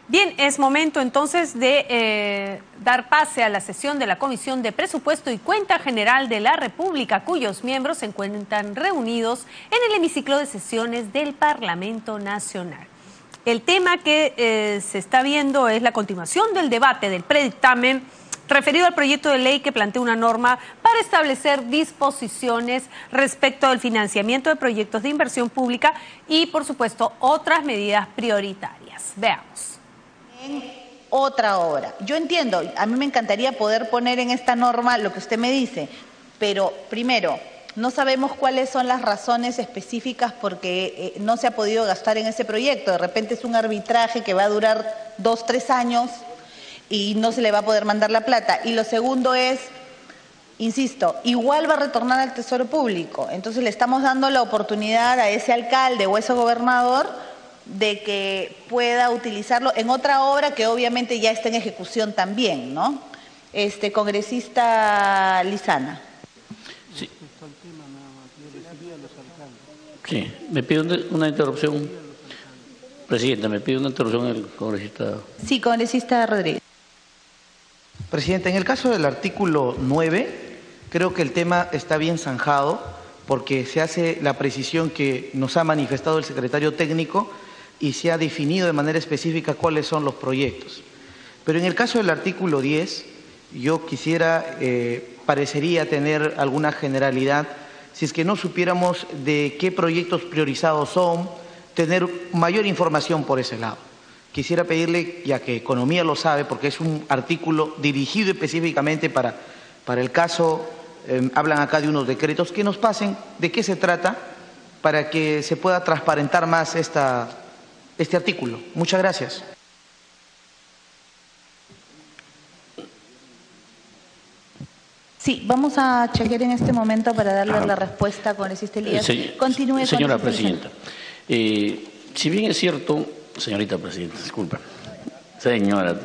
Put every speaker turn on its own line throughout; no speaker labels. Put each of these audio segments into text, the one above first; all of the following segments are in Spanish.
Bien, es momento entonces de dar pase a la sesión de la Comisión de Presupuesto y Cuenta General de la República, cuyos miembros se encuentran reunidos en el hemiciclo de sesiones del Parlamento Nacional. El tema que se está viendo es la continuación del debate del predictamen referido al proyecto de ley que plantea una norma para establecer disposiciones respecto al financiamiento de proyectos de inversión pública y, por supuesto, otras medidas prioritarias. Veamos.
En otra obra. Yo entiendo, a mí me encantaría poder poner en esta norma lo que usted me dice, pero primero, no sabemos cuáles son las razones específicas porque no se ha podido gastar en ese proyecto. De repente es un arbitraje que va a durar 2, 3 años y no se le va a poder mandar la plata. Y lo segundo es, insisto, igual va a retornar al Tesoro Público. Entonces le estamos dando la oportunidad a ese alcalde o a ese gobernador de que pueda utilizarlo en otra obra que obviamente ya está en ejecución también, ¿no? Congresista Lizana.
Sí. Sí, me pide una interrupción. Presidenta, me pide una interrupción el congresista.
Sí, congresista Rodríguez.
Presidenta, en el caso del artículo 9, creo que el tema está bien zanjado porque se hace la precisión que nos ha manifestado el secretario técnico y se ha definido de manera específica cuáles son los proyectos. Pero en el caso del artículo 10, yo quisiera, parecería tener alguna generalidad, si es que no supiéramos de qué proyectos priorizados son, tener mayor información por ese lado. Quisiera pedirle, ya que Economía lo sabe, porque es un artículo dirigido específicamente para el caso, hablan acá de unos decretos, que nos pasen de qué se trata para que se pueda transparentar más este artículo. Muchas gracias.
Sí, vamos a chequear en este momento para darle la respuesta, congresista Elías.
Continúe. Señora Presidenta, si bien es cierto, señorita Presidenta, disculpa. Señora,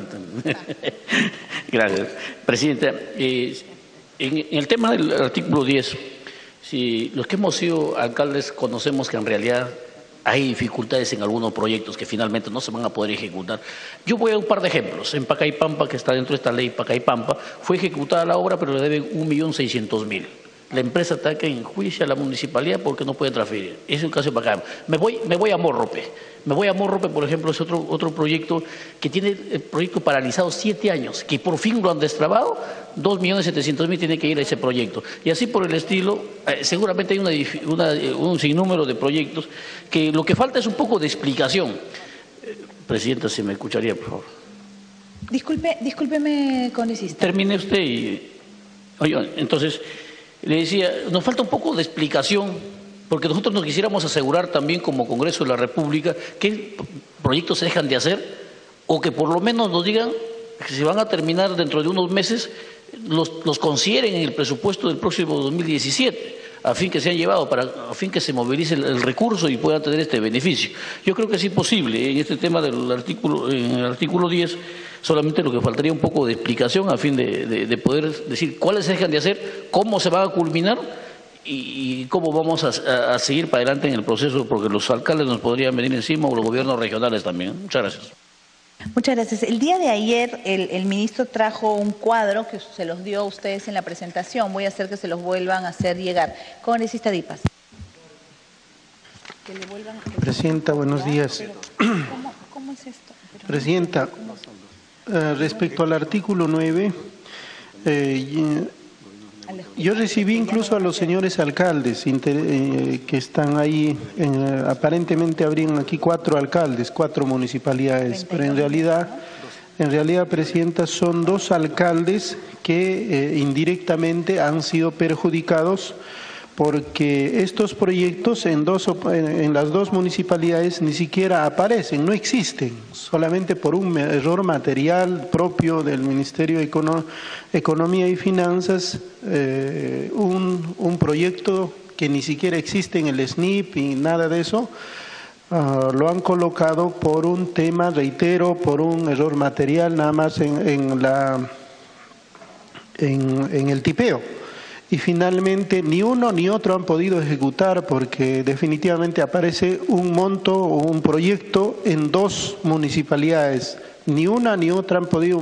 gracias. Presidenta, en el tema del artículo 10, si los que hemos sido alcaldes conocemos que en realidad hay dificultades en algunos proyectos que finalmente no se van a poder ejecutar. Yo voy a un par de ejemplos. En Pacaypampa, que está dentro de esta ley, Pacaypampa, fue ejecutada la obra, pero le deben 1.600.000. La empresa ataca en juicio a la municipalidad porque no puede transferir. Es un caso de Pacaypampa. Me voy a Morrope. Por ejemplo, es otro proyecto que tiene el proyecto paralizado 7 años, que por fin lo han destrabado. 2.700.000 tiene que ir a ese proyecto. Y así por el estilo, seguramente hay un sinnúmero de proyectos que lo que falta es un poco de explicación. Presidenta, si me escucharía, por favor.
Discúlpeme, congresista.
Termine usted y... Oye, entonces, le decía, nos falta un poco de explicación, porque nosotros nos quisiéramos asegurar también como Congreso de la República qué proyectos se dejan de hacer o que por lo menos nos digan que se van a terminar dentro de unos meses, los consideren en el presupuesto del próximo 2017, a fin que se han llevado, a fin que se movilice el recurso y pueda tener este beneficio. Yo creo que es imposible en este tema en el artículo 10, solamente lo que faltaría un poco de explicación a fin de poder decir cuáles se dejan de hacer, cómo se va a culminar y cómo vamos a seguir para adelante en el proceso, porque los alcaldes nos podrían venir encima o los gobiernos regionales también. Muchas gracias.
Muchas gracias. El día de ayer el ministro trajo un cuadro que se los dio a ustedes en la presentación. Voy a hacer que se los vuelvan a hacer llegar. Congresista Dipas.
Presidenta, buenos días.
¿Cómo es esto?
Presidenta, respecto al artículo 9, yo recibí incluso a los señores alcaldes que están ahí, aparentemente habrían aquí 4 alcaldes, 4 municipalidades, pero en realidad, Presidenta, son 2 alcaldes que indirectamente han sido perjudicados porque estos proyectos en las 2 municipalidades ni siquiera aparecen, no existen, solamente por un error material propio del Ministerio de Economía y Finanzas, un proyecto que ni siquiera existe en el SNIP y nada de eso, lo han colocado por un tema, reitero, por un error material nada más en el tipeo. Y finalmente ni uno ni otro han podido ejecutar porque definitivamente aparece un monto o un proyecto en 2 municipalidades, Ni una ni otra han podido.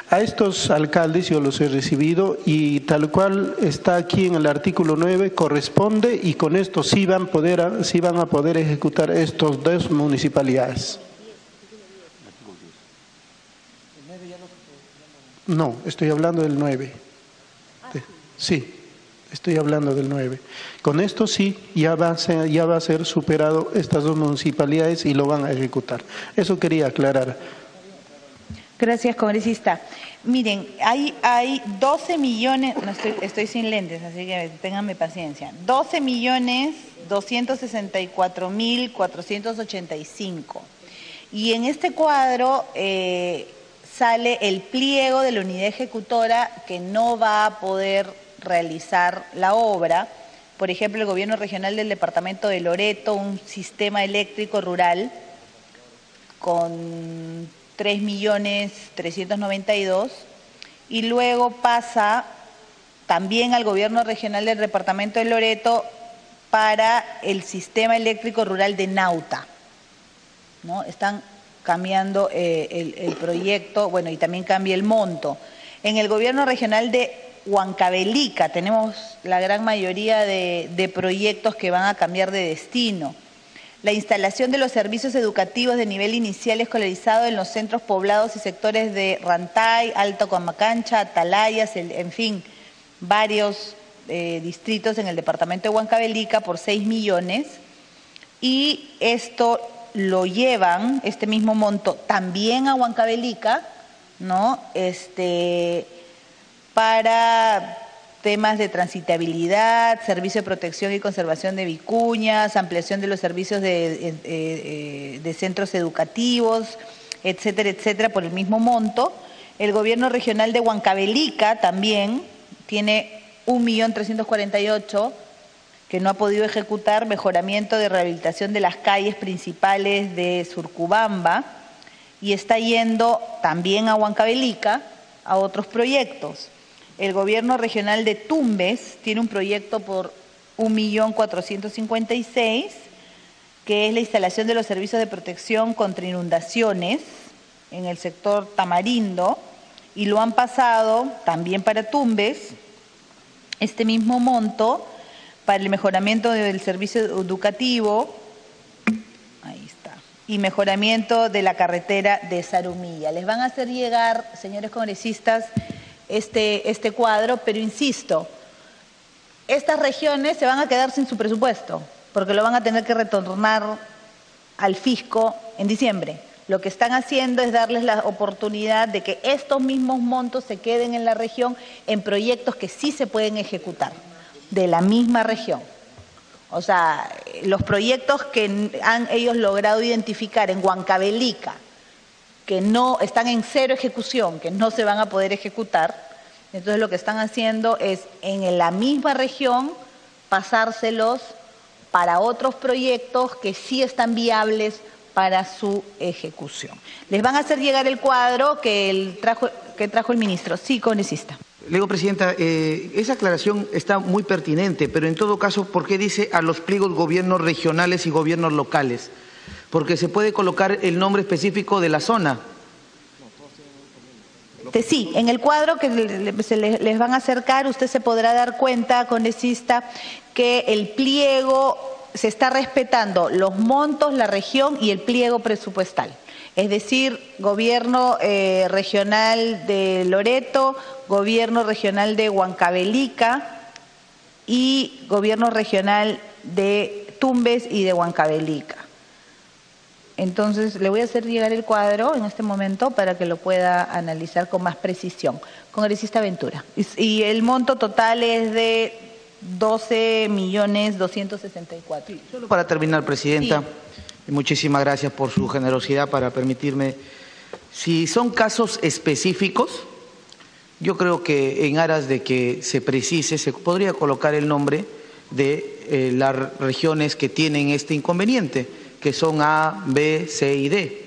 A estos alcaldes yo los he recibido y tal cual está aquí en el artículo 9 corresponde, y con esto sí van a poder ejecutar estos dos municipalidades. No, estoy hablando del 9. Sí, estoy hablando del 9. Con esto sí, ya va a ser superado estas dos municipalidades y lo van a ejecutar. Eso quería aclarar.
Gracias, congresista. Miren, hay 12 millones, no estoy sin lentes, así que ténganme paciencia. 12.264.485. Y en este cuadro sale el pliego de la unidad ejecutora que no va a poder realizar la obra. Por ejemplo, el gobierno regional del departamento de Loreto, un sistema eléctrico rural con 3.392.000, y luego pasa también al gobierno regional del departamento de Loreto para el sistema eléctrico rural de Nauta, ¿no? Están cambiando el proyecto, bueno, y también cambia el monto. En el gobierno regional de Huancavelica tenemos la gran mayoría de proyectos que van a cambiar de destino. La instalación de los servicios educativos de nivel inicial escolarizado en los centros poblados y sectores de Rantay, Alto Comacancha, Atalayas, en fin, varios distritos en el departamento de Huancavelica por 6 millones. Y esto lo llevan, este mismo monto, también a Huancavelica, ¿no? Para temas de transitabilidad, servicio de protección y conservación de vicuñas, ampliación de los servicios de centros educativos, etcétera, etcétera, por el mismo monto. El gobierno regional de Huancavelica también tiene 1.348.000 que no ha podido ejecutar, mejoramiento de rehabilitación de las calles principales de Surcubamba, y está yendo también a Huancavelica a otros proyectos. El gobierno regional de Tumbes tiene un proyecto por 1.456.000, que es la instalación de los servicios de protección contra inundaciones en el sector Tamarindo, y lo han pasado también para Tumbes, este mismo monto, para el mejoramiento del servicio educativo, ahí está, y mejoramiento de la carretera de Zarumilla. Les van a hacer llegar, señores congresistas, este cuadro, pero insisto, estas regiones se van a quedar sin su presupuesto, porque lo van a tener que retornar al fisco en diciembre. Lo que están haciendo es darles la oportunidad de que estos mismos montos se queden en la región en proyectos que sí se pueden ejecutar, de la misma región. O sea, los proyectos que han ellos logrado identificar en Huancavelica, que no están en cero ejecución, que no se van a poder ejecutar, entonces lo que están haciendo es en la misma región pasárselos para otros proyectos que sí están viables para su ejecución. Les van a hacer llegar el cuadro que trajo el ministro. Sí, congresista.
Le digo, presidenta, esa aclaración está muy pertinente, pero en todo caso, ¿por qué dice a los pliegos gobiernos regionales y gobiernos locales? Porque se puede colocar el nombre específico de la zona.
Sí, en el cuadro que les van a acercar, usted se podrá dar cuenta, congresista, que el pliego se está respetando los montos, la región y el pliego presupuestal. Es decir, gobierno regional de Loreto, gobierno regional de Huancavelica y gobierno regional de Tumbes y de Huancavelica. Entonces, le voy a hacer llegar el cuadro en este momento para que lo pueda analizar con más precisión. Congresista Ventura. Y el monto total es de 12.264.000.
Sí, solo para terminar, presidenta, sí. Muchísimas gracias por su generosidad para permitirme. Si son casos específicos, yo creo que en aras de que se precise, se podría colocar el nombre de las regiones que tienen este inconveniente, que son A, B, C y D.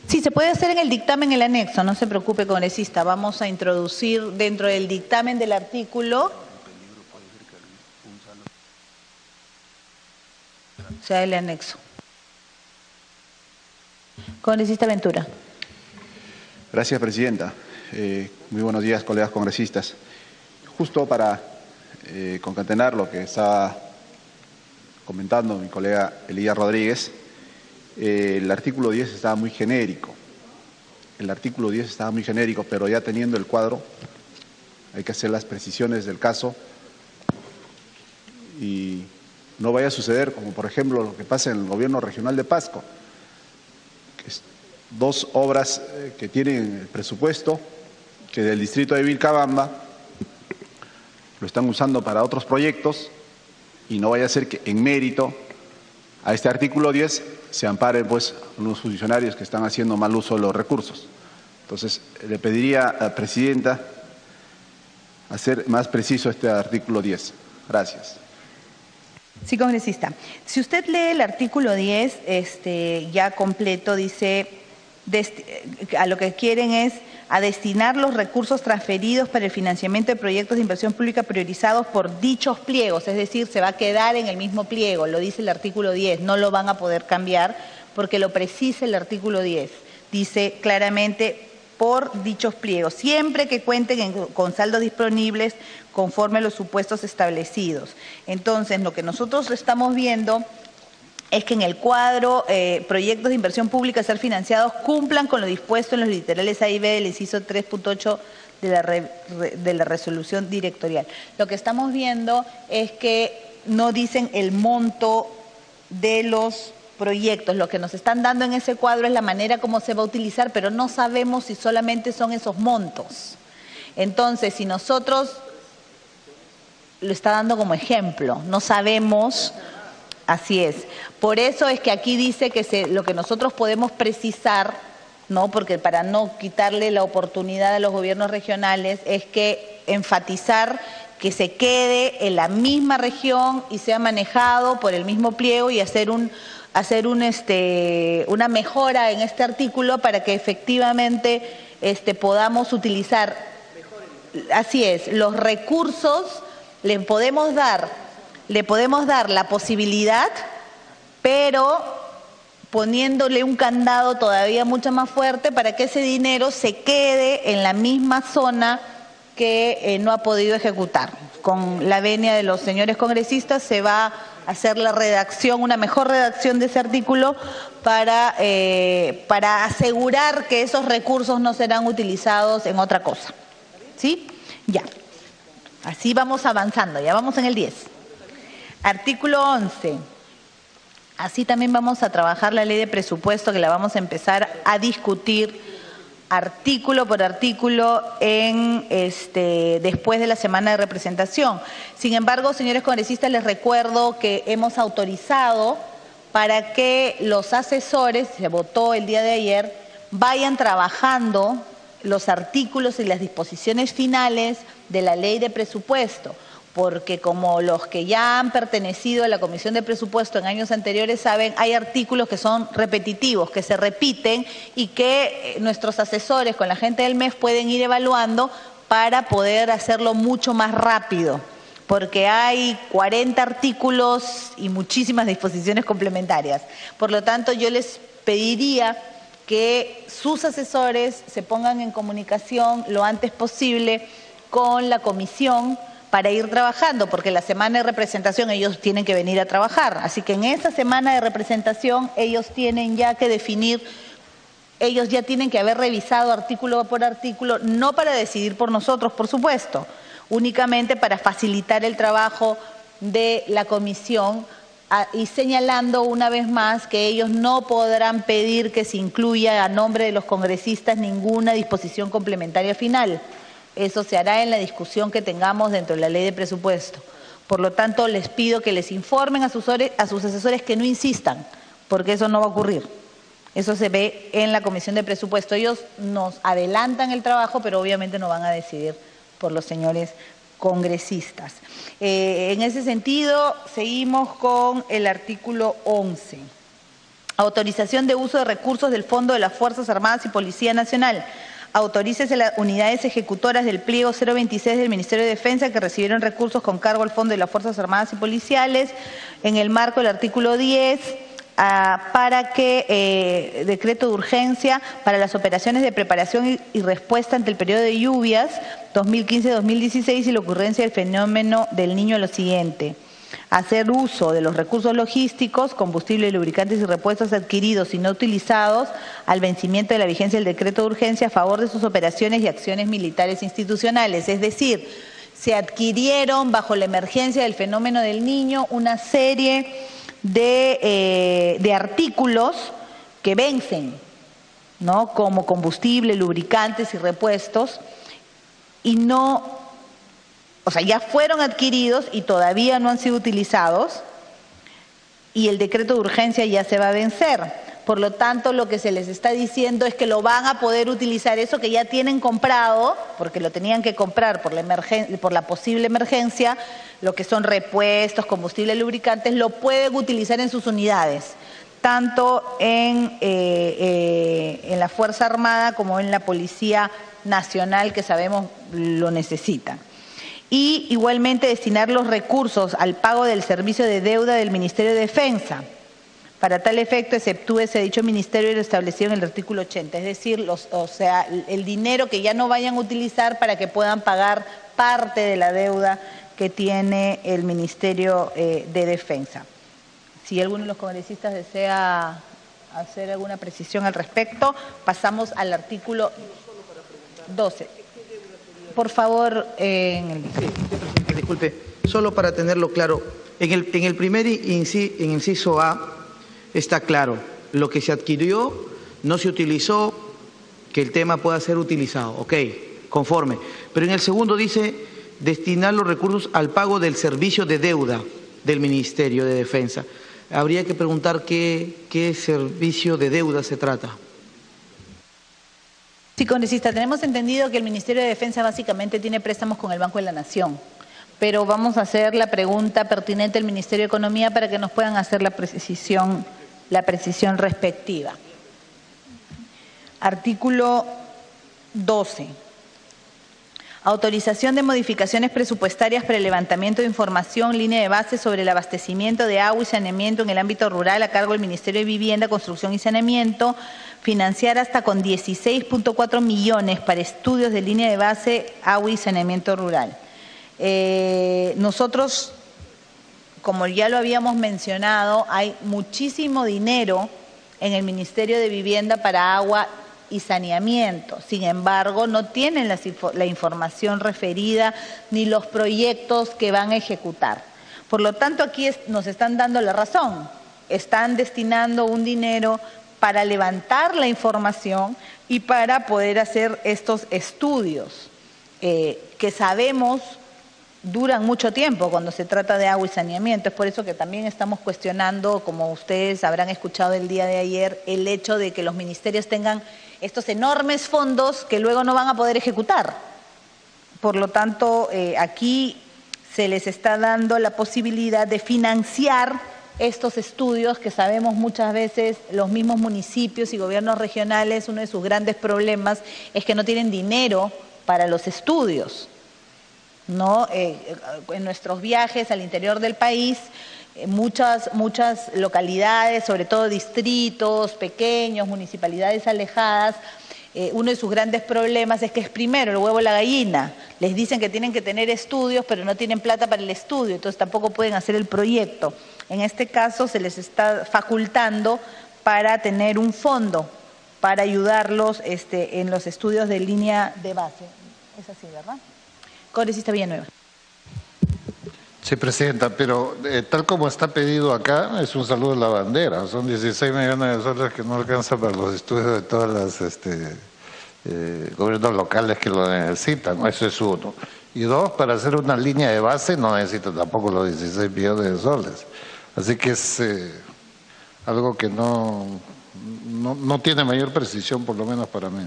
Sí, se puede hacer en el dictamen, el anexo, no se preocupe, congresista. Vamos a introducir dentro del dictamen del artículo, el anexo. Congresista Ventura.
Gracias, Presidenta. Muy buenos días, colegas congresistas. Justo para concatenar lo que está comentando mi colega Elías Rodríguez, el artículo 10 estaba muy genérico. Pero ya teniendo el cuadro, hay que hacer las precisiones del caso y no vaya a suceder como, por ejemplo, lo que pasa en el gobierno regional de Pasco, que es 2 obras que tienen el presupuesto, que del distrito de Vilcabamba lo están usando para otros proyectos, y no vaya a ser que en mérito a este artículo 10 se amparen pues unos funcionarios que están haciendo mal uso de los recursos. Entonces, le pediría a la Presidenta hacer más preciso este artículo 10. Gracias.
Sí, congresista. Si usted lee el artículo 10, ya completo, dice, a lo que quieren es a destinar los recursos transferidos para el financiamiento de proyectos de inversión pública priorizados por dichos pliegos, es decir, se va a quedar en el mismo pliego, lo dice el artículo 10, no lo van a poder cambiar porque lo precisa el artículo 10. Dice claramente por dichos pliegos, siempre que cuenten con saldos disponibles conforme a los supuestos establecidos. Entonces, lo que nosotros estamos viendo es que en el cuadro proyectos de inversión pública a ser financiados cumplan con lo dispuesto en los literales A y B del inciso 3.8 de la resolución directorial. Lo que estamos viendo es que no dicen el monto de los proyectos. Lo que nos están dando en ese cuadro es la manera como se va a utilizar, pero no sabemos si solamente son esos montos. Entonces, si nosotros lo está dando como ejemplo, no sabemos. Así es. Por eso es que aquí dice que lo que nosotros podemos precisar, ¿no? Porque para no quitarle la oportunidad a los gobiernos regionales, es que enfatizar que se quede en la misma región y sea manejado por el mismo pliego y hacer una mejora en este artículo para que efectivamente podamos utilizar. Así es, los recursos le podemos dar la posibilidad, pero poniéndole un candado todavía mucho más fuerte para que ese dinero se quede en la misma zona que no ha podido ejecutar. Con la venia de los señores congresistas se va a hacer la redacción, una mejor redacción de ese artículo para asegurar que esos recursos no serán utilizados en otra cosa. ¿Sí? Ya. Así vamos avanzando, ya vamos en el 10. Artículo 11. Así también vamos a trabajar la ley de presupuesto, que la vamos a empezar a discutir artículo por artículo después de la semana de representación. Sin embargo, señores congresistas, les recuerdo que hemos autorizado para que los asesores, se votó el día de ayer, vayan trabajando los artículos y las disposiciones finales de la ley de presupuesto, porque como los que ya han pertenecido a la Comisión de Presupuesto en años anteriores saben, hay artículos que son repetitivos, que se repiten y que nuestros asesores con la gente del MEF pueden ir evaluando para poder hacerlo mucho más rápido, porque hay 40 artículos y muchísimas disposiciones complementarias. Por lo tanto, yo les pediría que sus asesores se pongan en comunicación lo antes posible con la comisión para ir trabajando, porque la semana de representación ellos tienen que venir a trabajar. Así que en esa semana de representación ellos tienen ya que definir, ellos ya tienen que haber revisado artículo por artículo, no para decidir por nosotros, por supuesto, únicamente para facilitar el trabajo de la comisión y señalando una vez más que ellos no podrán pedir que se incluya a nombre de los congresistas ninguna disposición complementaria final. Eso se hará en la discusión que tengamos dentro de la ley de presupuesto. Por lo tanto, les pido que les informen a sus asesores que no insistan, porque eso no va a ocurrir. Eso se ve en la Comisión de Presupuesto. Ellos nos adelantan el trabajo, pero obviamente no van a decidir por los señores congresistas. En ese sentido, seguimos con el artículo 11. Autorización de uso de recursos del Fondo de las Fuerzas Armadas y Policía Nacional. Autorícese las unidades ejecutoras del pliego 026 del Ministerio de Defensa que recibieron recursos con cargo al Fondo de las Fuerzas Armadas y Policiales en el marco del artículo 10 para que decreto de urgencia para las operaciones de preparación y respuesta ante el periodo de lluvias 2015-2016 y la ocurrencia del fenómeno del Niño lo siguiente: hacer uso de los recursos logísticos, combustible, lubricantes y repuestos adquiridos y no utilizados al vencimiento de la vigencia del decreto de urgencia a favor de sus operaciones y acciones militares institucionales. Es decir, se adquirieron bajo la emergencia del fenómeno del Niño una serie de artículos que vencen, ¿no?, como combustible, lubricantes y repuestos, y no, o sea, ya fueron adquiridos y todavía no han sido utilizados, y el decreto de urgencia ya se va a vencer. Por lo tanto, lo que se les está diciendo es que lo van a poder utilizar, eso que ya tienen comprado, porque lo tenían que comprar por la posible emergencia, lo que son repuestos, combustible, lubricantes, lo pueden utilizar en sus unidades, tanto en la Fuerza Armada como en la Policía Nacional, que sabemos lo necesitan. Y igualmente destinar los recursos al pago del servicio de deuda del Ministerio de Defensa. Para tal efecto, exceptúese dicho ministerio y lo establecido en el artículo 80, es decir, el dinero que ya no vayan a utilizar para que puedan pagar parte de la deuda que tiene el Ministerio de Defensa. Si alguno de los congresistas desea hacer alguna precisión al respecto, pasamos al artículo 12. Por favor,
Disculpe, solo para tenerlo claro, en el primer inciso A está claro, lo que se adquirió no se utilizó, que el tema pueda ser utilizado, ok, conforme. Pero en el segundo dice destinar los recursos al pago del servicio de deuda del Ministerio de Defensa. Habría que preguntar qué servicio de deuda se trata.
Sí, congresista, tenemos entendido que el Ministerio de Defensa básicamente tiene préstamos con el Banco de la Nación, pero vamos a hacer la pregunta pertinente al Ministerio de Economía para que nos puedan hacer la precisión respectiva. Artículo 12. Autorización de modificaciones presupuestarias para el levantamiento de información, línea de base sobre el abastecimiento de agua y saneamiento en el ámbito rural a cargo del Ministerio de Vivienda, Construcción y Saneamiento, financiar hasta con 16.4 millones para estudios de línea de base, agua y saneamiento rural. Nosotros, como ya lo habíamos mencionado, hay muchísimo dinero en el Ministerio de Vivienda para agua y saneamiento. Sin embargo, no tienen la información referida ni los proyectos que van a ejecutar. Por lo tanto, aquí nos están dando la razón. Están destinando un dinero para levantar la información y para poder hacer estos estudios que sabemos duran mucho tiempo cuando se trata de agua y saneamiento. Es por eso que también estamos cuestionando, como ustedes habrán escuchado el día de ayer, el hecho de que los ministerios tengan estos enormes fondos que luego no van a poder ejecutar. Por lo tanto, aquí se les está dando la posibilidad de financiar estos estudios que sabemos muchas veces los mismos municipios y gobiernos regionales, uno de sus grandes problemas es que no tienen dinero para los estudios, ¿no? En nuestros viajes al interior del país, muchas localidades, sobre todo distritos pequeños, municipalidades alejadas, uno de sus grandes problemas es que es primero el huevo o la gallina. Les dicen que tienen que tener estudios, pero no tienen plata para el estudio, entonces tampoco pueden hacer el proyecto. En este caso se les está facultando para tener un fondo para ayudarlos en los estudios de línea de base. Es así, ¿verdad? Congresista Villanueva.
Sí, Presidenta, pero tal como está pedido acá, es un saludo a la bandera. Son 16 millones de soles que no alcanza para los estudios de todas las gobiernos locales que lo necesitan. Eso es uno. Y dos, para hacer una línea de base no necesita tampoco los 16 millones de soles. Así que es algo que no tiene mayor precisión, por lo menos para mí.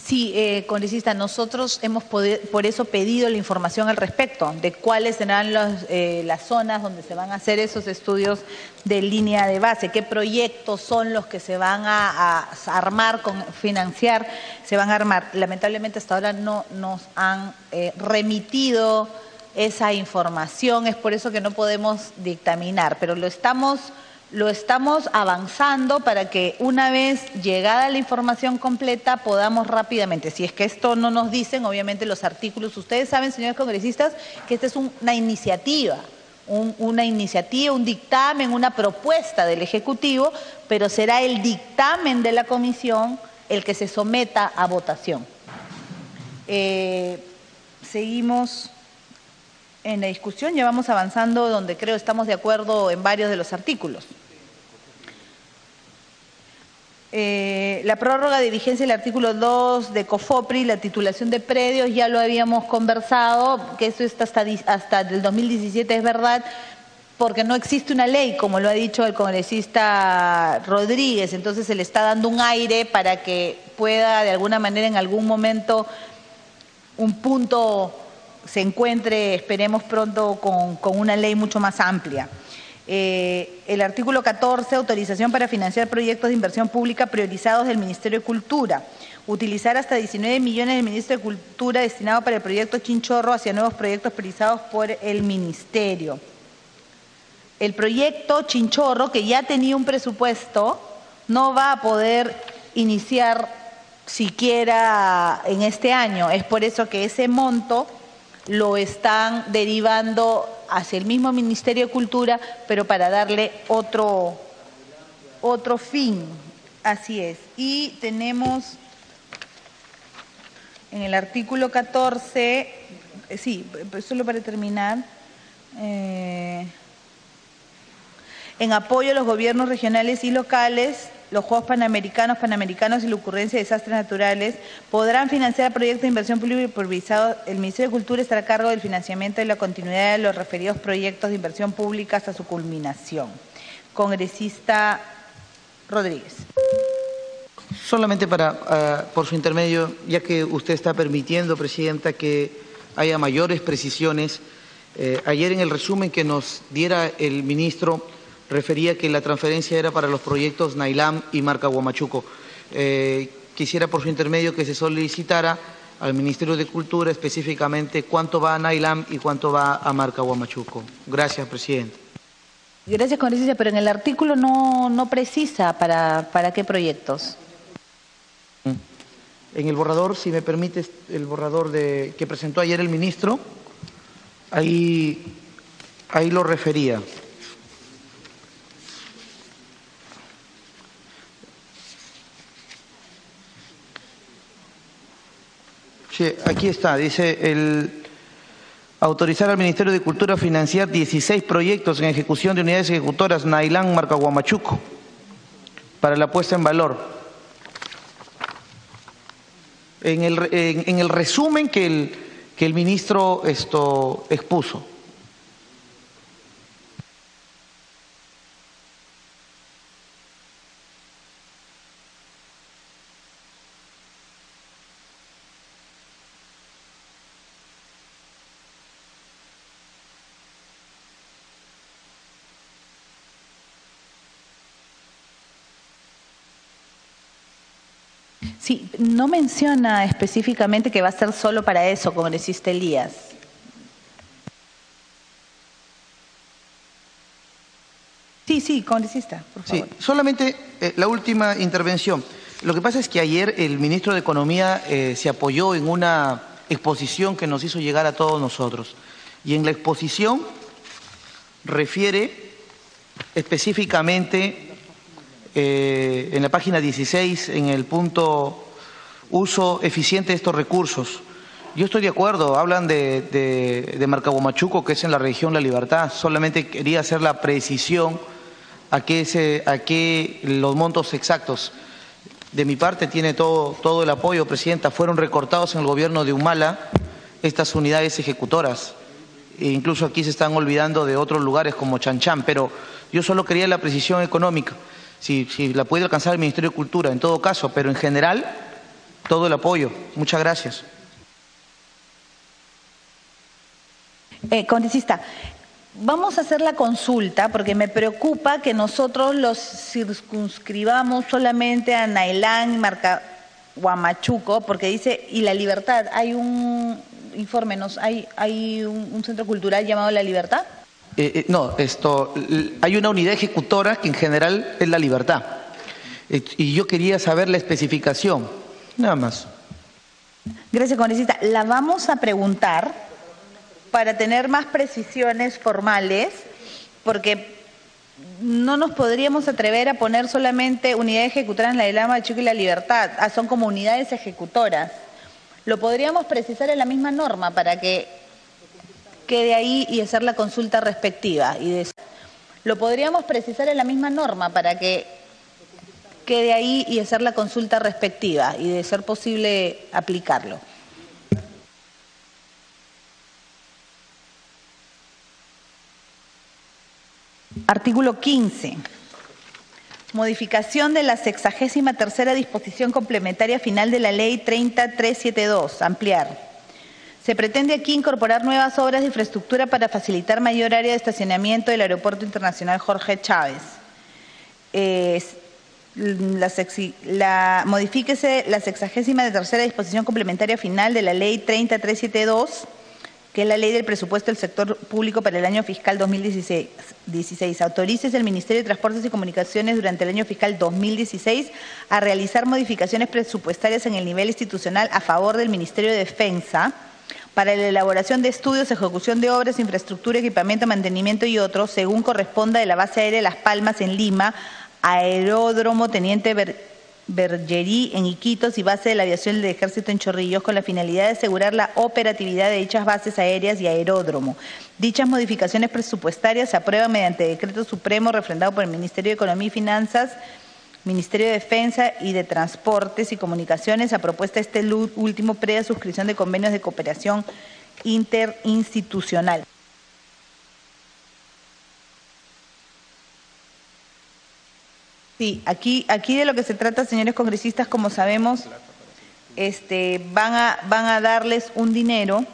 Sí, congresista, nosotros hemos por eso pedido la información al respecto de cuáles serán las zonas donde se van a hacer esos estudios de línea de base, qué proyectos son los que se van a armar, financiar, se van a armar. Lamentablemente hasta ahora no nos han remitido esa información, es por eso que no podemos dictaminar, pero lo estamos lo estamos avanzando para que una vez llegada la información completa podamos rápidamente, si es que esto no nos dicen, obviamente los artículos, ustedes saben, señores congresistas, que esta es una iniciativa, un dictamen, una propuesta del Ejecutivo, pero será el dictamen de la comisión el que se someta a votación. Seguimos en la discusión, ya vamos avanzando donde creo estamos de acuerdo en varios de los artículos. La prórroga de vigencia del artículo 2 de COFOPRI, la titulación de predios, ya lo habíamos conversado, que eso está hasta el 2017, es verdad, porque no existe una ley, como lo ha dicho el congresista Rodríguez, entonces se le está dando un aire para que pueda de alguna manera en algún momento un punto se encuentre, esperemos pronto, con una ley mucho más amplia. El artículo 14, autorización para financiar proyectos de inversión pública priorizados del Ministerio de Cultura. Utilizar hasta 19 millones del Ministerio de Cultura destinado para el proyecto Chinchorro hacia nuevos proyectos priorizados por el Ministerio. El proyecto Chinchorro, que ya tenía un presupuesto, no va a poder iniciar siquiera en este año. Es por eso que ese monto lo están derivando hacia el mismo Ministerio de Cultura, pero para darle otro fin. Así es. Y tenemos en el artículo 14, sí, solo para terminar, en apoyo a los gobiernos regionales y locales, los Juegos Panamericanos y la ocurrencia de desastres naturales podrán financiar proyectos de inversión pública y supervisados. El Ministerio de Cultura estará a cargo del financiamiento y la continuidad de los referidos proyectos de inversión pública hasta su culminación. Congresista Rodríguez.
Solamente por su intermedio, ya que usted está permitiendo, Presidenta, que haya mayores precisiones, ayer en el resumen que nos diera el ministro refería que la transferencia era para los proyectos Nailam y Marca Huamachuco. Quisiera por su intermedio que se solicitara al Ministerio de Cultura específicamente cuánto va a Nailam y cuánto va a Marca Huamachuco. Gracias, Presidente.
Gracias, congresista, pero en el artículo no precisa para qué proyectos.
En el borrador, si me permite, el borrador que presentó ayer el ministro, ahí lo refería. Sí, aquí está, dice autorizar al Ministerio de Cultura a financiar 16 proyectos en ejecución de unidades ejecutoras Nailán, Marca Huamachuco, para la puesta en valor. En el resumen que el ministro expuso.
Sí, no menciona específicamente que va a ser solo para eso, congresista Elías. Sí, congresista, por favor.
Sí, solamente la última intervención. Lo que pasa es que ayer el ministro de Economía se apoyó en una exposición que nos hizo llegar a todos nosotros. Y en la exposición refiere específicamente en la página 16, en el punto uso eficiente de estos recursos. Yo estoy de acuerdo, hablan de Marca Huamachuco, que es en la región La Libertad. Solamente quería hacer la precisión a qué los montos exactos. De mi parte tiene todo el apoyo, Presidenta. Fueron recortados en el gobierno de Humala estas unidades ejecutoras. E incluso aquí se están olvidando de otros lugares como Chanchán, pero yo solo quería la precisión económica. Si la puede alcanzar el Ministerio de Cultura, en todo caso, pero en general, todo el apoyo. Muchas gracias.
Congresista, vamos a hacer la consulta porque me preocupa que nosotros los circunscribamos solamente a Nailán y Marca Huamachuco, porque dice, y La Libertad, hay un, infórmenos, hay un centro cultural llamado La Libertad.
No, hay una unidad ejecutora que en general es la libertad. Y yo quería saber la especificación, nada más.
Gracias, congresista. La vamos a preguntar para tener más precisiones formales, porque no nos podríamos atrever a poner solamente unidades ejecutoras en la de Lama de Chico y la Libertad. Son como unidades ejecutoras. Lo podríamos precisar en la misma norma para que quede ahí y hacer la consulta respectiva. Lo podríamos precisar en la misma norma para que quede ahí y hacer la consulta respectiva y de ser posible aplicarlo. Artículo 15. Modificación de la 63ª disposición complementaria final de la Ley 30372. Ampliar. Se pretende aquí incorporar nuevas obras de infraestructura para facilitar mayor área de estacionamiento del Aeropuerto Internacional Jorge Chávez. Modifíquese la 63ª disposición complementaria final de la Ley 30372, que es la Ley del Presupuesto del Sector Público para el año fiscal 2016. Autorícese el Ministerio de Transportes y Comunicaciones durante el año fiscal 2016 a realizar modificaciones presupuestarias en el nivel institucional a favor del Ministerio de Defensa para la elaboración de estudios, ejecución de obras, infraestructura, equipamiento, mantenimiento y otros, según corresponda de la base aérea Las Palmas en Lima, Aeródromo Teniente Bergerí en Iquitos y base de la aviación del Ejército en Chorrillos, con la finalidad de asegurar la operatividad de dichas bases aéreas y aeródromo. Dichas modificaciones presupuestarias se aprueban mediante decreto supremo refrendado por el Ministerio de Economía y Finanzas, Ministerio de Defensa y de Transportes y Comunicaciones, a propuesta de este último previa suscripción de convenios de cooperación interinstitucional. Sí, aquí de lo que se trata, señores congresistas, como sabemos, van a darles un dinero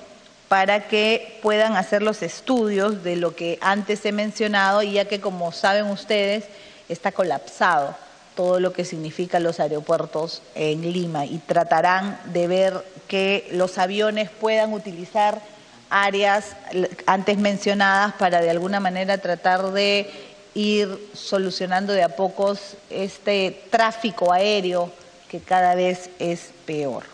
para que puedan hacer los estudios de lo que antes he mencionado, y ya que, como saben ustedes, está colapsado todo lo que significa los aeropuertos en Lima, y tratarán de ver que los aviones puedan utilizar áreas antes mencionadas para de alguna manera tratar de ir solucionando de a pocos este tráfico aéreo que cada vez es peor.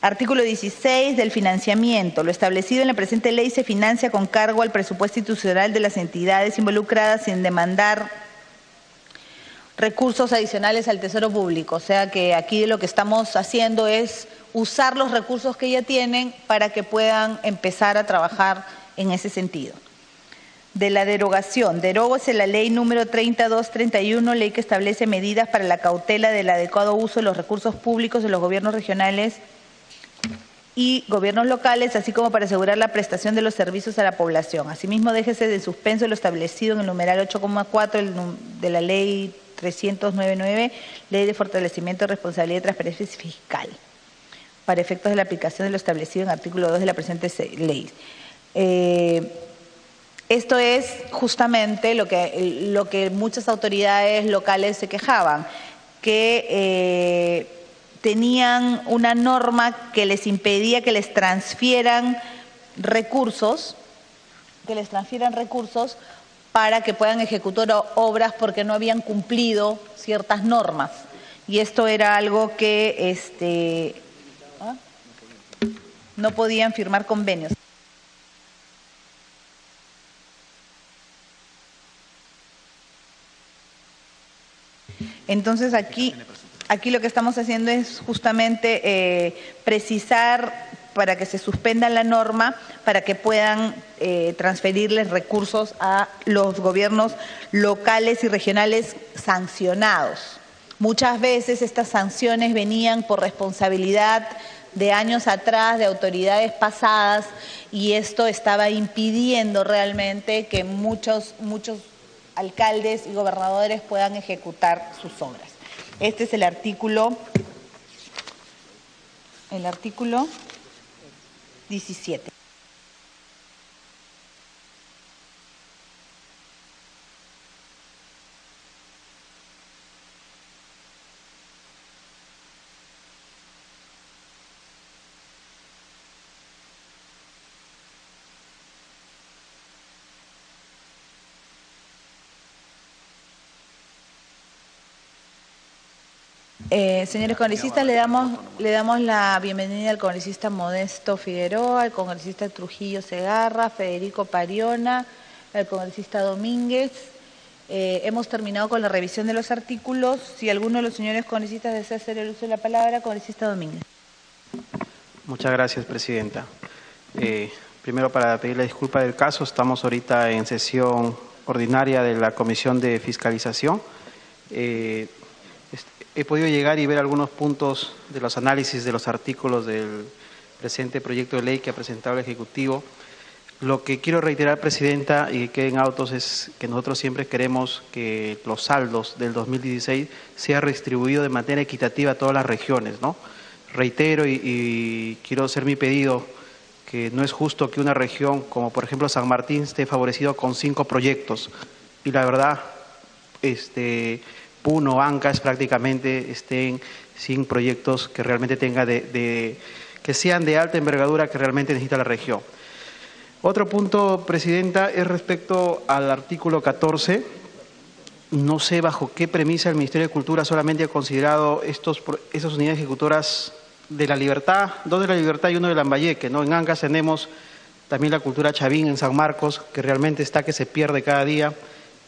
Artículo 16 del financiamiento. Lo establecido en la presente ley se financia con cargo al presupuesto institucional de las entidades involucradas sin demandar recursos adicionales al Tesoro Público. O sea que aquí lo que estamos haciendo es usar los recursos que ya tienen para que puedan empezar a trabajar en ese sentido. De la derogación. Derógase la ley número 3231, ley que establece medidas para la cautela del adecuado uso de los recursos públicos de los gobiernos regionales y gobiernos locales, así como para asegurar la prestación de los servicios a la población. Asimismo, déjese de suspenso lo establecido en el numeral 8,4 de la ley 399, Ley de Fortalecimiento de Responsabilidad y Transparencia Fiscal, para efectos de la aplicación de lo establecido en artículo 2 de la presente ley. Esto es justamente lo que muchas autoridades locales se quejaban, que tenían una norma que les impedía que les transfieran recursos, para que puedan ejecutar obras porque no habían cumplido ciertas normas. Y esto era algo que no podían firmar convenios. Entonces aquí lo que estamos haciendo es justamente precisar para que se suspenda la norma, para que puedan transferirles recursos a los gobiernos locales y regionales sancionados. Muchas veces estas sanciones venían por responsabilidad de años atrás, de autoridades pasadas, y esto estaba impidiendo realmente que muchos alcaldes y gobernadores puedan ejecutar sus obras. Este es el artículo 17. Señores congresistas, le damos la bienvenida al congresista Modesto Figueroa, al congresista Trujillo Segarra, Federico Pariona, al congresista Domínguez. Hemos terminado con la revisión de los artículos. Si alguno de los señores congresistas desea hacer el uso de la palabra, congresista Domínguez.
Muchas gracias, presidenta. Primero, para pedirle disculpa del caso, estamos ahorita en sesión ordinaria de la Comisión de Fiscalización. He podido llegar y ver algunos puntos de los análisis de los artículos del presente proyecto de ley que ha presentado el Ejecutivo. Lo que quiero reiterar, presidenta, y que queden autos, es que nosotros siempre queremos que los saldos del 2016 sean redistribuidos de manera equitativa a todas las regiones, ¿no? Reitero y quiero hacer mi pedido, que no es justo que una región como por ejemplo San Martín esté favorecido con 5 proyectos y la verdad Puno, Ancash prácticamente estén sin proyectos que realmente tenga que sean de alta envergadura que realmente necesita la región. Otro punto, presidenta, es respecto al artículo 14. No sé bajo qué premisa el Ministerio de Cultura solamente ha considerado esas unidades ejecutoras de La Libertad, 2 de La Libertad y 1 de Lambayeque, ¿no? En Ancash tenemos también la cultura Chavín en San Marcos, que realmente está que se pierde cada día.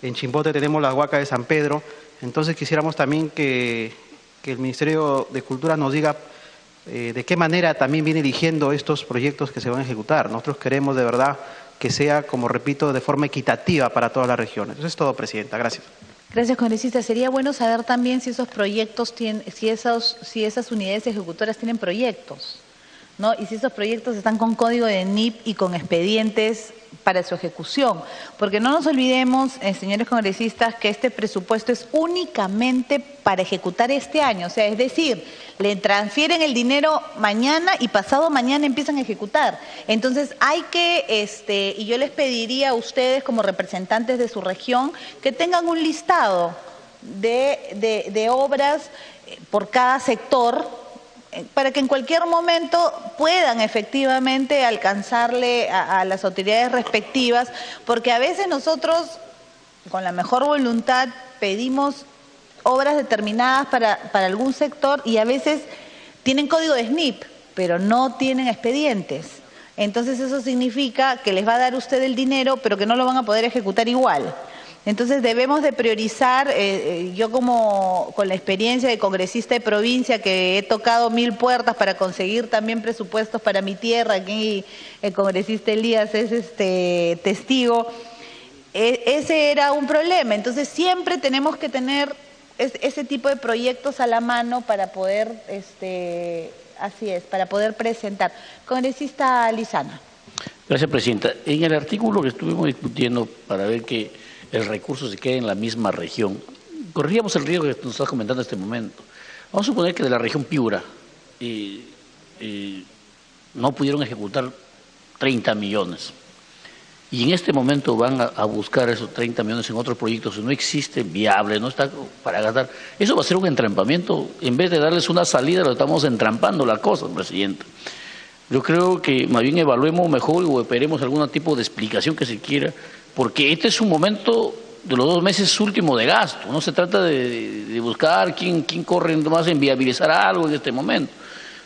En Chimbote tenemos la Huaca de San Pedro. Entonces quisiéramos también que el Ministerio de Cultura nos diga de qué manera también viene eligiendo estos proyectos que se van a ejecutar. Nosotros queremos de verdad que sea, como repito, de forma equitativa para todas las regiones. Eso es todo, presidenta. Gracias.
Gracias, congresista. Sería bueno saber también si esos proyectos tienen, si esas unidades ejecutoras tienen proyectos, ¿no? Y si esos proyectos están con código de NIP y con expedientes para su ejecución. Porque no nos olvidemos, señores congresistas, que este presupuesto es únicamente para ejecutar este año. O sea, es decir, le transfieren el dinero mañana y pasado mañana empiezan a ejecutar. Entonces hay que, y yo les pediría a ustedes como representantes de su región que tengan un listado de obras por cada sector, para que en cualquier momento puedan efectivamente alcanzarle a las autoridades respectivas, porque a veces nosotros, con la mejor voluntad, pedimos obras determinadas para algún sector y a veces tienen código de SNIP, pero no tienen expedientes. Entonces eso significa que les va a dar usted el dinero, pero que no lo van a poder ejecutar igual. Entonces debemos de priorizar, yo como con la experiencia de congresista de provincia que he tocado 1000 puertas para conseguir también presupuestos para mi tierra, aquí el congresista Elías es testigo, ese era un problema. Entonces siempre tenemos que tener ese tipo de proyectos a la mano para poder, así es, para poder presentar. Congresista Lizana.
Gracias, presidenta. En el artículo que estuvimos discutiendo para ver que el recurso se quede en la misma región, corríamos el riesgo que nos estás comentando en este momento. Vamos a suponer que de la región Piura no pudieron ejecutar 30 millones. Y en este momento van a buscar esos 30 millones en otros proyectos, no existe viable, no está para gastar. Eso va a ser un entrampamiento. En vez de darles una salida, lo estamos entrampando la cosa, presidente. Yo creo que más bien evaluemos mejor o esperemos algún tipo de explicación que se quiera, porque este es un momento de los 2 meses últimos de gasto. No se trata de buscar quién corre más en viabilizar algo en este momento.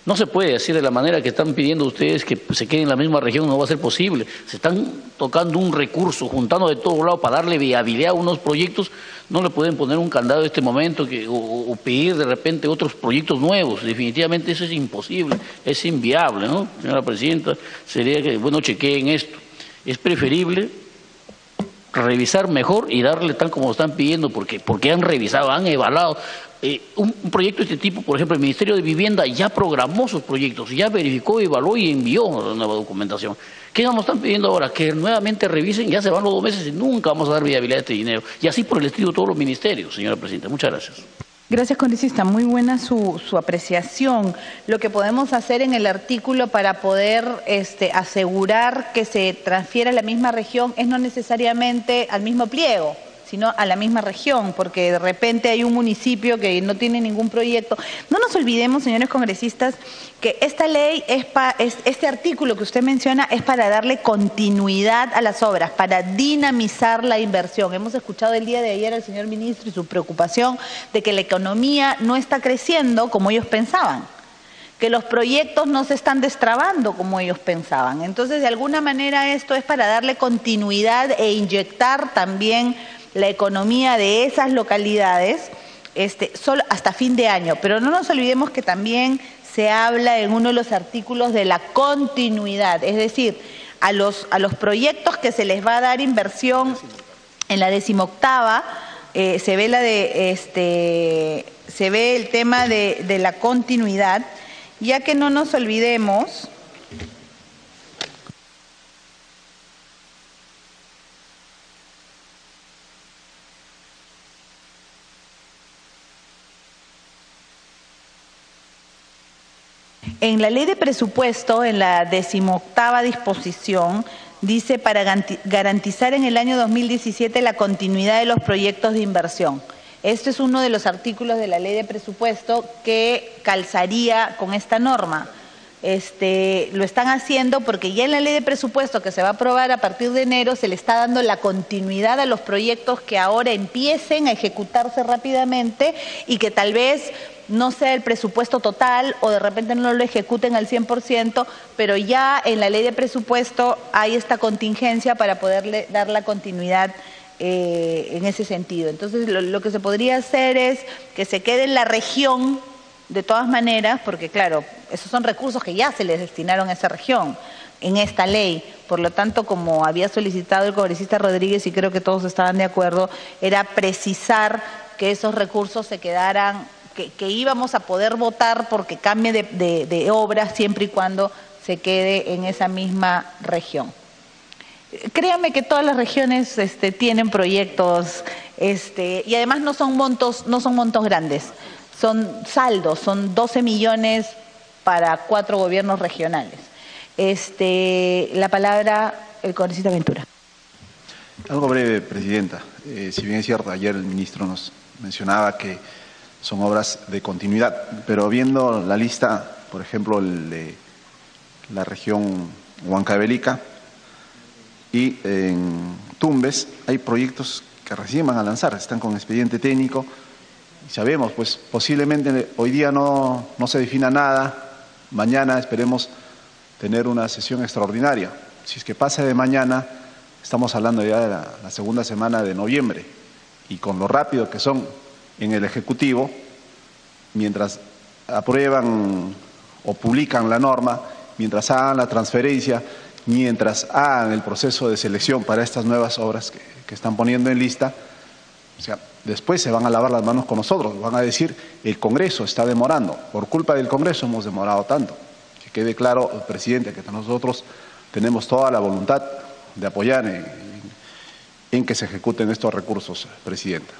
No se puede así de la manera que están pidiendo ustedes que se quede en la misma región, no va a ser posible. Se están tocando un recurso, juntando de todos lados para darle viabilidad a unos proyectos. No le pueden poner un candado en este momento o pedir de repente otros proyectos nuevos. Definitivamente eso es imposible, es inviable, ¿no? Señora presidenta, sería que, bueno, chequeen esto. Es preferible revisar mejor y darle tal como están pidiendo, porque han revisado, han evaluado. Un proyecto de este tipo, por ejemplo, el Ministerio de Vivienda ya programó sus proyectos, ya verificó, evaluó y envió la nueva documentación. ¿Qué nos están pidiendo ahora? Que nuevamente revisen, ya se van los 2 meses y nunca vamos a dar viabilidad a este dinero. Y así por el estilo de todos los ministerios, señora presidenta. Muchas gracias.
Gracias, congresista. Muy buena su apreciación. Lo que podemos hacer en el artículo para poder asegurar que se transfiera a la misma región es no necesariamente al mismo pliego, sino a la misma región, porque de repente hay un municipio que no tiene ningún proyecto. No nos olvidemos, señores congresistas, que esta ley, este artículo que usted menciona es para darle continuidad a las obras, para dinamizar la inversión. Hemos escuchado el día de ayer al señor ministro y su preocupación de que la economía no está creciendo como ellos pensaban, que los proyectos no se están destrabando como ellos pensaban. Entonces, de alguna manera esto es para darle continuidad e inyectar también la economía de esas localidades solo hasta fin de año. Pero no nos olvidemos que también se habla en uno de los artículos de la continuidad, es decir, a los proyectos que se les va a dar inversión en la 18ª, se ve el tema de la continuidad, ya que no nos olvidemos en la ley de presupuesto, en la 18ª disposición, dice para garantizar en el año 2017 la continuidad de los proyectos de inversión. Este es uno de los artículos de la ley de presupuesto que calzaría con esta norma. Lo están haciendo porque ya en la ley de presupuesto que se va a aprobar a partir de enero se le está dando la continuidad a los proyectos que ahora empiecen a ejecutarse rápidamente y que tal vez no sea el presupuesto total o de repente no lo ejecuten al 100%, pero ya en la ley de presupuesto hay esta contingencia para poderle dar la continuidad en ese sentido. Entonces, lo que se podría hacer es que se quede en la región de todas maneras, porque claro, esos son recursos que ya se les destinaron a esa región en esta ley. Por lo tanto, como había solicitado el congresista Rodríguez, y creo que todos estaban de acuerdo, era precisar que esos recursos se quedaran, que íbamos a poder votar porque cambie de obra siempre y cuando se quede en esa misma región. Créanme que todas las regiones tienen proyectos y además no son montos grandes, son saldos, son 12 millones para 4 gobiernos regionales. La palabra el congresista Ventura.
Algo breve, Presidenta. Si bien es cierto, ayer el ministro nos mencionaba que son obras de continuidad, pero viendo la lista, por ejemplo, el de la región Huancavelica y en Tumbes, hay proyectos que recién van a lanzar, están con expediente técnico y sabemos, pues posiblemente hoy día no se defina nada, mañana esperemos tener una sesión extraordinaria. Si es que pasa de mañana, estamos hablando ya de la segunda semana de noviembre y con lo rápido que son en el Ejecutivo, mientras aprueban o publican la norma, mientras hagan la transferencia, mientras hagan el proceso de selección para estas nuevas obras que están poniendo en lista, o sea, después se van a lavar las manos con nosotros, van a decir, el Congreso está demorando, por culpa del Congreso hemos demorado tanto. Que quede claro, Presidente, que nosotros tenemos toda la voluntad de apoyar en que se ejecuten estos recursos, Presidenta.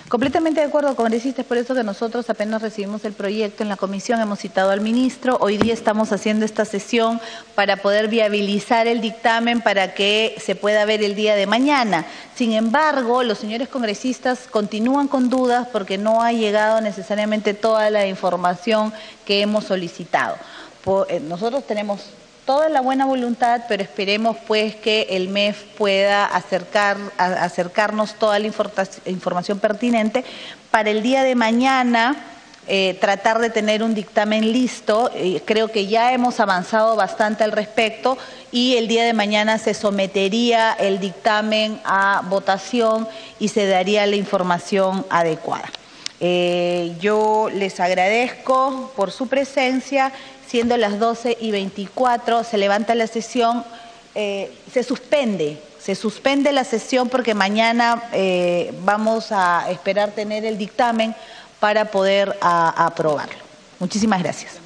Completamente de acuerdo, congresistas, por eso que nosotros apenas recibimos el proyecto en la comisión, hemos citado al ministro, hoy día estamos haciendo esta sesión para poder viabilizar el dictamen para que se pueda ver el día de mañana. Sin embargo, los señores congresistas continúan con dudas porque no ha llegado necesariamente toda la información que hemos solicitado. Nosotros tenemos toda la buena voluntad, pero esperemos pues que el MEF pueda acercarnos toda la información pertinente para el día de mañana tratar de tener un dictamen listo. Creo que ya hemos avanzado bastante al respecto y el día de mañana se sometería el dictamen a votación y se daría la información adecuada. Yo les agradezco por su presencia. Siendo las 12:24, se levanta la sesión, se suspende la sesión porque mañana vamos a esperar tener el dictamen para poder aprobarlo. Muchísimas gracias.